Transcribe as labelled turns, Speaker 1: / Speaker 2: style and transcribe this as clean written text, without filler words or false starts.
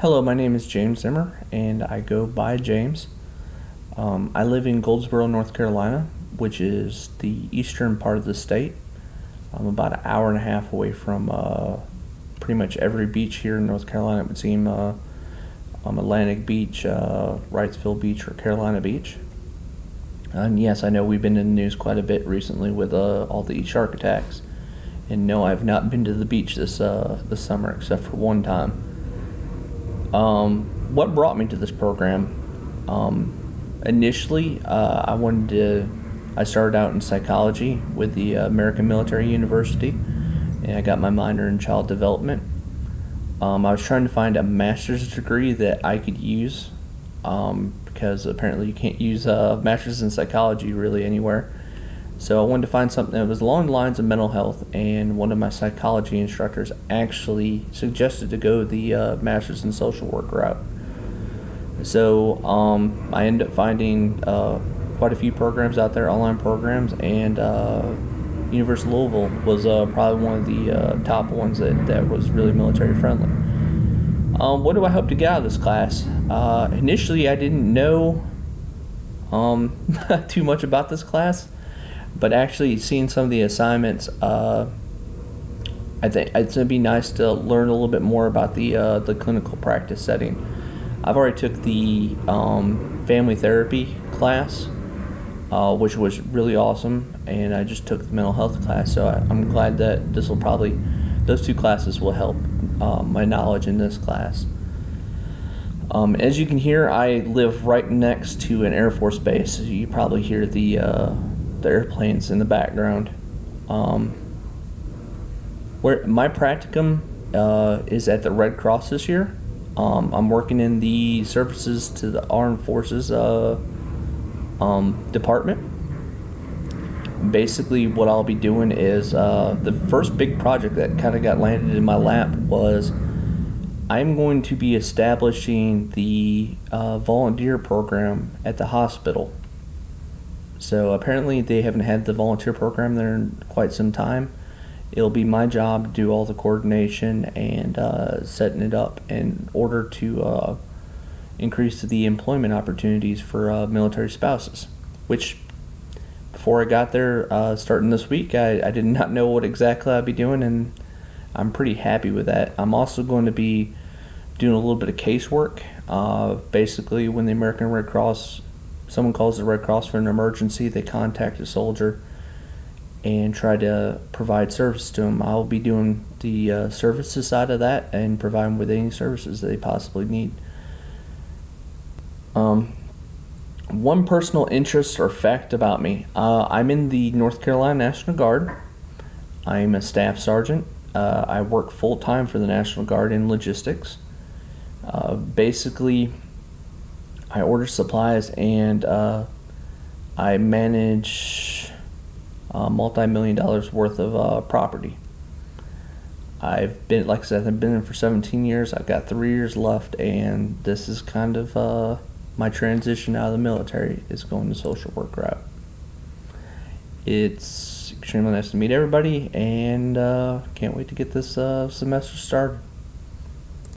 Speaker 1: Hello, my name is James Zimmer, and I go by James. I live in Goldsboro, North Carolina, which is the eastern part of the state. I'm about an hour and a half away from pretty much every beach here in North Carolina. It would seem Atlantic Beach, Wrightsville Beach, or Carolina Beach. And yes, I know we've been in the news quite a bit recently with all the shark attacks. And no, I've not been to the beach this summer except for one time. What brought me to this program? Initially, I started out in psychology with the American Military University, and I got my minor in child development. I was trying to find a master's degree that I could use, because apparently you can't use a master's in psychology really anywhere. So I wanted to find something that was along the lines of mental health, and one of my psychology instructors actually suggested to go the master's in social work route. So I ended up finding quite a few programs out there, online programs, and University of Louisville was probably one of the top ones that was really military friendly. What do I hope to get out of this class? Initially, I didn't know too much about this class. But actually, seeing some of the assignments, I think it's gonna be nice to learn a little bit more about the clinical practice setting. I've already took the family therapy class, which was really awesome, and I just took the mental health class. So I'm glad that those two classes will help my knowledge in this class. As you can hear, I live right next to an Air Force base. So you probably hear the airplanes in the background. Where my practicum is at the Red Cross this year. I'm working in the services to the Armed Forces department. Basically, what I'll be doing is the first big project that kind of got landed in my lap was I'm going to be establishing the volunteer program at the hospital. So apparently they haven't had the volunteer program there in quite some time. It'll be my job to do all the coordination and setting it up in order to increase the employment opportunities for military spouses. Which, before I got there, starting this week, I did not know what exactly I'd be doing, and I'm pretty happy with that. I'm also going to be doing a little bit of casework. Basically, when the American Red Cross, someone calls the Red Cross for an emergency, they contact a soldier and try to provide service to them. I'll be doing the services side of that and providing with any services that they possibly need. One personal interest or fact about me: I'm in the North Carolina National Guard. I'm a staff sergeant. I work full-time for the National Guard in logistics. Basically, I order supplies and I manage multi-million dollars worth of property. Like I said, I've been in for 17 years. I've got 3 years left, and this is kind of my transition out of the military is going the social work route. It's extremely nice to meet everybody, and can't wait to get this semester started.